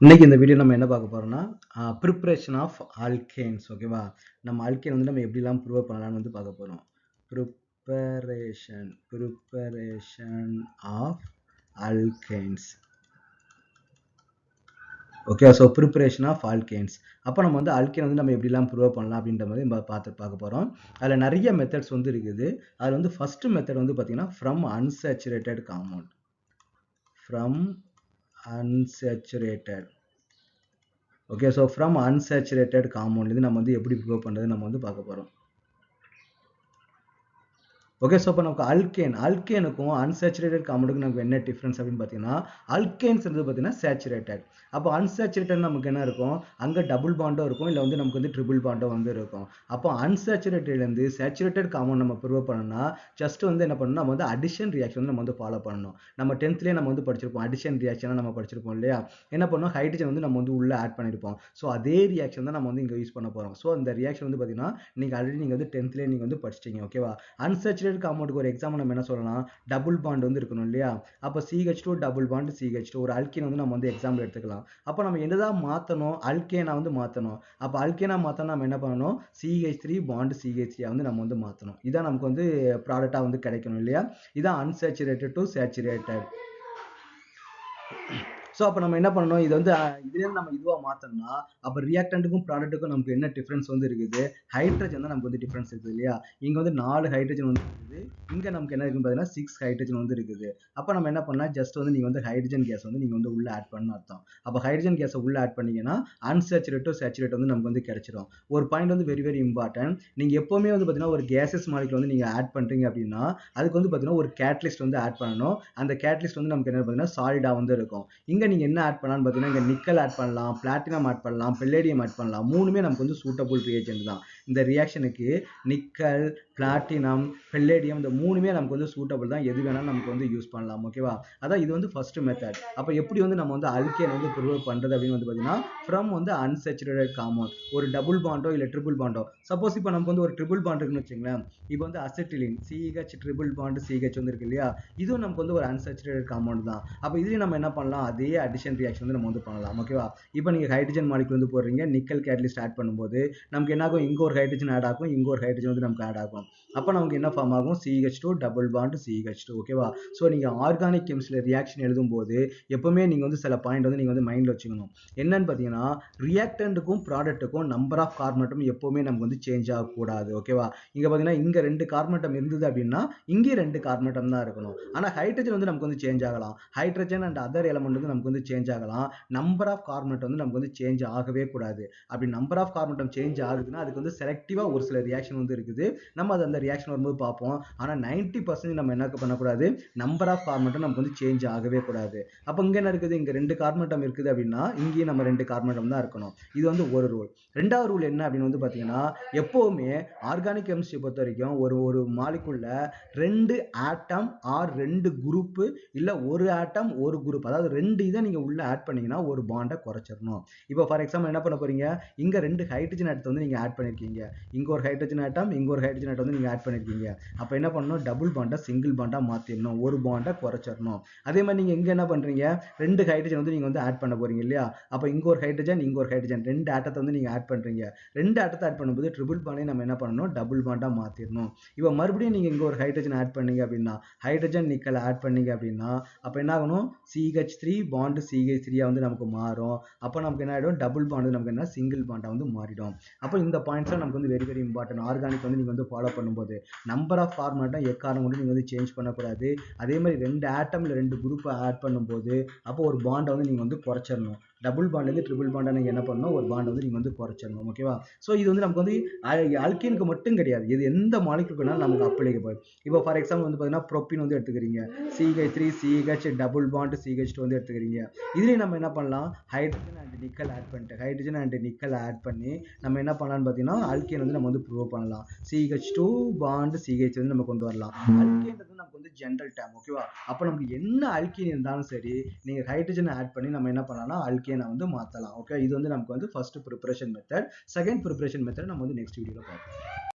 இன்னைக்கு இந்த வீடியோ நம்ம என்ன பார்க்க போறோம்னா ப்ரிப்பரேஷன் ஆஃப் ஆல்கேன்ஸ். ஓகேவா? நம்ம ஆல்கேன் வந்து நம்ம எப்படிலாம் ப்ரூவ் பண்ணலாம்னு வந்து பார்க்க போறோம். Preparation of alkanes. Okay, so preparation of alkanes. அப்போ நம்ம வந்து ஆல்கேன் வந்து நம்ம எப்படிலாம் ப்ரூவ் பண்ணலாம் அப்படின்ற மாதிரி நம்ம பார்க்க போகிறோம். அதில் நிறைய மெத்தட்ஸ் வந்து இருக்குது. அதில் வந்து ஃபர்ஸ்ட் மெத்தட் வந்து பார்த்தீங்கன்னா from unsaturated compound. Okay, so from unsaturated காம்பவுண்ட்லேருந்து நம்ம வந்து எப்படி ப்ரூவ் பண்ணுறது நம்ம வந்து பார்க்க போகிறோம். ஓகே, ஸோ இப்போ நமக்கு அல்கேனுக்கும் அன்சேச்சுரேட்டட் காம்பவுண்டுக்கும் நமக்கு என்ன டிஃப்ரென்ஸ் அப்படின்னு பார்த்தீங்கன்னா, அல்கேன்ஸ் வந்து பார்த்தீங்கன்னா சேச்சுரேட்டட். அப்போ அன்சேச்சுரேட்டட் நமக்கு என்ன இருக்கும், அங்கே டபுள் பாண்டோ இருக்கும், இல்லை வந்து நமக்கு வந்து ட்ரிபிள் பாண்டோ வந்து இருக்கும். அப்போ அன்சேச்சுரேட்டட்லேருந்து சேச்சுரேட்டட் காம்பவுண்ட் நம்ம ப்ரூவ் பண்ணணும்னா ஜஸ்ட் வந்து என்ன பண்ணணும், நம்ம வந்து அடிஷன் ரியாக்ஷன் நம்ம வந்து ஃபாலோ பண்ணணும். நம்ம 10th நம்ம வந்து படிச்சிருப்போம், அடிஷன் ரியாக்ஷனாக நம்ம படிச்சிருப்போம் இல்லையா? என்ன பண்ணோம், ஹைட்ரஜன் வந்து நம்ம வந்து உள்ள ஆட் பண்ணியிருப்போம். ஸோ அதே ரியாக்ஷன் தான் நம்ம வந்து இங்கே யூஸ் பண்ண போகிறோம். ஸோ இந்த ரியாக்ஷன் வந்து பார்த்தீங்கன்னா நீங்கள் ஆல்ரெடி நீங்கள் வந்து 10th நீங்கள் வந்து படிச்சிட்டீங்க. ஓகேவா? அன்சேச்சுரேட்டட் காம்பவுண்டுக்கு ஒரு எக்ஸாம்பிள் நம்ம என்ன சொல்லலாம், டபுள் பாண்ட் வந்து இருக்கணும் இல்லையா? அப்போ CH2 டபுள் பாண்ட் CH2 ஒரு அல்கேன் வந்து நம்ம வந்து எக்ஸாம்பிள் எடுத்துக்கலாம். அப்போ நம்ம என்னதான் மாற்றணும், அல்கேனா வந்து மாற்றணும். அப்போ அல்கேனா மாற்றணும் நம்ம என்ன பண்ணணும், CH3 பாண்ட் CH3 வந்து நம்ம வந்து மாற்றணும். இதான் நமக்கு வந்து ப்ராடக்டாக வந்து கிடைக்கணும் இல்லையா? இதான் அன்சேச்சுரேட்டட் டு சேச்சுரேட்டட். ஸோ அப்போ நம்ம என்ன பண்ணணும், இது வந்து இதுலேருந்து நம்ம இதுவாக மாற்றணும்னா அப்போ ரியாக்டண்ட்டுக்கும் ப்ராடக்ட்டுக்கும் நமக்கு என்ன டிஃப்ரென்ஸ் வந்து இருக்குது, ஹைட்ரஜன் தான் நமக்கு வந்து டிஃப்ரென்ஸ் இருக்குது இல்லையா? இங்கே வந்து 4 ஹைட்ரஜன் வந்து இருக்குது, இங்கே நமக்கு என்ன இருக்குன்னு பார்த்தீங்கன்னா 6 ஹைட்ரஜன் வந்து இருக்குது. அப்போ நம்ம என்ன பண்ணலாம், ஜஸ்ட் வந்து நீங்கள் வந்து ஹைட்ரஜன் கேஸ் வந்து நீங்கள் வந்து உள்ளே ஆட் பண்ணணும் அர்த்தம். அப்போ ஹைட்ரஜன் கேஸை உள்ளே ஆட் பண்ணீங்கன்னா அன்சேச்சுரேட் டு சேச்சுரேட் வந்து நமக்கு வந்து கிடைச்சிடும். ஒரு பாயிண்ட் வந்து வெரி வெரி இம்பார்ட்டன்ட், நீங்கள் எப்போவுமே வந்து பார்த்தீங்கன்னா ஒரு கேசஸ் மாலிகுல் வந்து நீங்கள் ஆட் பண்ணுறீங்க அப்படின்னா அதுக்கு வந்து பார்த்தீங்கன்னா ஒரு கேட்டலிஸ்ட் வந்து ஆட் பண்ணணும். அந்த கேட்டலிஸ்ட் வந்து நமக்கு என்ன பார்த்தீங்கன்னா சாலிடாக வந்து இருக்கும். இங்கே நீங்கள் என்ன ஆட் பண்ணலாம்னு பார்த்தீங்கன்னா இங்கே நிக்கல் ஆட் பண்ணலாம், பிளாட்டினம் ஆட் பண்ணலாம், பெல்லேடியம் ஆட் பண்ணலாம். மூணுமே நமக்கு வந்து சூட்டபுள் ரியேஜென்ட் தான். இந்த ரியாக்ஷனுக்கு நிக்கல், பிளாட்டினம், பெல்லேடியம் இந்த மூணுமே நமக்கு வந்து சூட்டபுள் தான். எது வேணாலும் நமக்கு வந்து யூஸ் பண்ணலாம். ஓகேவா? அதான் இது வந்து ஃபர்ஸ்ட் மெத்தட். அப்போ எப்படி வந்து நம்ம வந்து அல்கேன் வந்து ப்ரூவ் பண்ணுறது அப்படின்னு வந்து பார்த்தீங்கன்னா ஃப்ரம் வந்து அன்சேச்சுரேட்டட் காம்பவுண்ட் ஒரு டபுள் பாண்டோ இல்லை ட்ரிபிள் பாண்டோ. சப்போஸ் இப்போ நமக்கு வந்து ஒரு ட்ரிபிள் பாண்ட் இருக்குன்னு வச்சுங்களேன். இப்போ வந்து acetylene CH triple bond CH வந்து இருக்கு இல்லையா? இதுவும் நமக்கு வந்து ஒரு அன்சேச்சுரேட்டட் காம்பவுண்ட் தான். அப்போ இதுலேயும் நம்ம என்ன பண்ணலாம், அதே அடிஷன் ரியாக்ஷன் வந்து நம்ம வந்து பண்ணலாம். ஓகேவா? இப்போ நீங்கள் ஹைட்ரஜன் மாலிகுல் வந்து போடுறீங்க, நிக்கல் கேட்டலிஸ்ட் ஆட் பண்ணும்போது நமக்கு என்ன ஆகும், இங்கே ஒரு ஹைட்ரஜன் ஆட் ஆகும், இங்கே ஒரு ஹைட்ரஜன் வந்து நமக்கு ஆட் ஆகும். அப்போ நமக்கு என்ன ஃபார்ம் ஆகும், CH2 டபுள் பாண்ட் CH2. ஓகேவா? ஸோ நீங்கள் ஆர்கானிக் கெமிஸ்ட்ரியில் ரியாக்ஷன் எழுதும்போது எப்பவுமே நீங்கள் வந்து சில பாயிண்ட் வந்து நீங்கள் வந்து மைண்டில் வச்சுக்கணும். என்னன்னு பார்த்தீங்கன்னா ரியாக்டண்ட்டுக்கும் ப்ராடக்ட்டுக்கும் நம்பர் ஆஃப் கார்பன் எப்பவுமே நமக்கு வந்து சேஞ்ச் ஆகக்கூடாது. ஓகேவா? இங்கே பார்த்தீங்கன்னா இங்கே 2 கார்பன் இருந்தது அப்படின்னா இங்கே 2 கார்பன் தான் இருக்கணும். ஆனால் ஹைட்ரஜன் வந்து நமக்கு வந்து சேஞ்ச் ஆகலாம். ஹைட்ரஜன் அண்ட் அதர் எலமெண்ட் வந்து நமக்கு வந்து சேஞ்ச் ஆகலாம். நம்பர் ஆஃப் கார்பன் வந்து நமக்கு வந்து சேஞ்ச் ஆகவே கூடாது. அப்படி நம்பர் ஆஃப் கார்பன் சேஞ்ச் ஆகுதுன்னா அதுக்கு வந்து செலக்டிவாக ஒரு சில ரியாக்ஷன் வந்து இருக்குது. நம்ம அது அந்த ரியாக்ஷன் வரும்போது பார்ப்போம். ஆனால் 90% நம்ம என்ன பண்ணக்கூடாது, நம்பர் ஆஃப் கார்பன் நமக்கு வந்து சேஞ்ச் ஆகவே கூடாது. அப்போ இங்கே என்ன இருக்குது, இங்கே 2 கார்பன் இருக்குது அப்படின்னா இங்கேயும் நம்ம 2 கார்பன் தான் இருக்கணும். இது வந்து ஒரு ரூல். ரெண்டாவது ரூல் என்ன அப்படின்னு வந்து பார்த்தீங்கன்னா எப்போவுமே ஆர்கானிக் கெமிஸ்ட்ரி பொறுத்த வரைக்கும் ஒரு மாலிகுல்ல 2 ஆட்டம் ஆர் 2 குரூப் இல்லை ஒரு ஆட்டம் ஒரு குரூப், அதாவது 2 இதை நீங்கள் உள்ள ஆட் பண்ணீங்கன்னா ஒரு பாண்டை குறைச்சிடணும். இப்போ ஃபார் எக்ஸாம்பிள் என்ன பண்ண போறீங்க, இங்கே 2 ஹைட்ரஜன் ஆட்டத்தை வந்து நீங்கள் ஆட் பண்ணியிருக்கீங்க, இங்கே ஒரு ஹைட்ரஜன் ஆட்டம் இங்கே ஒரு ஹைட்ரஜன் ஆட்டம் வந்து நீங்கள் ஆட் பண்ணியிருக்கீங்க. அப்போ என்ன பண்ணணும், டபுள் பாண்டை சிங்கிள் பாண்டாக மாற்றிடணும், ஒரு பாண்டை குறைச்சிடணும். அதே மாதிரி நீங்கள் இங்கே என்ன பண்ணுறீங்க, 2 ஹைட்ரஜன் வந்து நீங்கள் வந்து ஆட் பண்ண போறீங்க இல்லையா? அப்போ இங்கே ஒரு ஹைட்ரஜன் இங்கே ஒரு ஹைட்ரஜன் 2 ஆட்டத்தை வந்து நீங்கள் ஆட் பண்ணுறீங்க. 2 ஆட்டத்தை ஆட் பண்ணும்போது ட்ரிபிள் பாண்டை நம்ம என்ன பண்ணணும், டபுள் பாண்டாக மாற்றிடணும். இப்போ மறுபடியும் நீங்கள் இங்கே ஒரு ஹைட்ரஜன் ஆட் பண்ணீங்க அப்படின்னா ஹைட்ரஜன் நிக்கல் ஆட் பண்ணீங்க அப்படின்னா அப்போ என்ன ஆகணும், CH3 பாண்ட் CH3 வந்து நமக்கு மாறும். அப்போ நமக்கு என்ன ஆகிடும், டபுள் பாண்ட் நமக்கு என்ன சிங்கிள் பாண்டாக வந்து மாறிடும். அப்போ இந்த பாயிண்ட்ஸ்லாம் நமக்கு வந்து வெரி வெரி இம்பார்ட்டன்ட். ஆர்கானிக் வந்து நீங்கள் வந்து ஃபாலோ பண்ணும்போது நம்பர் ஆஃப் ஃபார்மேட்டை எக்காரணம் கொண்டு நீங்கள் வந்து சேஞ்ச் பண்ணக்கூடாது. அதே மாதிரி 2 ஆட்டம் இல்லை 2 குரூப்பை ஆட் பண்ணும்போது அப்போ ஒரு பாண்டை வந்து நீங்கள் வந்து குறைச்சிடணும். டபுள் பாண்ட்லேருந்து ட்ரிபிள் பாண்டை நீங்கள் என்ன பண்ணணும், ஒரு பாண்டை வந்து நீங்கள் வந்து குறைச்சிடணும். ஓகேவா? ஸோ இது வந்து நமக்கு வந்து அல்கீனுக்கு மட்டும் கிடையாது, இது எந்த மாலிகுலுக்கு வேணாலும் நமக்கு அப்ளிகபிள். இப்போ ஃபார் எக்ஸாம்பிள் வந்து பார்த்தீங்கன்னா ப்ரோப்பீன் வந்து எடுத்துக்கிறீங்க, CH3 CH double bond CH2 வந்து எடுத்துக்கிறீங்க. இதுலேயும் நம்ம என்ன பண்ணலாம், ஹைட்ரஜன் அண்ட் நிக்கல் ஆட் பண்ணிட்டு ஹைட்ரஜன் அண்ட் நிக்கல் ஆட் பண்ணி நம்ம என்ன பண்ணலாம்னு பார்த்தீங்கன்னா அல்கேன் வந்து நம்ம வந்து ப்ரூவ் பண்ணலாம். CH2 பாண்ட் CH வந்து நம்ம கொண்டு வரலாம். அல்கேன்றது நமக்கு வந்து ஜென்ரல் டேம். ஓகேவா? அப்போ நமக்கு என்ன அல்கேன் இருந்தாலும் சரி நீங்கள் ஹைட்ரஜன் ஆட் பண்ணி நம்ம என்ன பண்ணலாம்னா அல்கேனை வந்து மாற்றலாம். ஓகே, இது வந்து நமக்கு வந்து first preparation method. Second preparation method நம்ம வந்து நெக்ஸ்ட் வீடியோவில் பார்ப்போம்.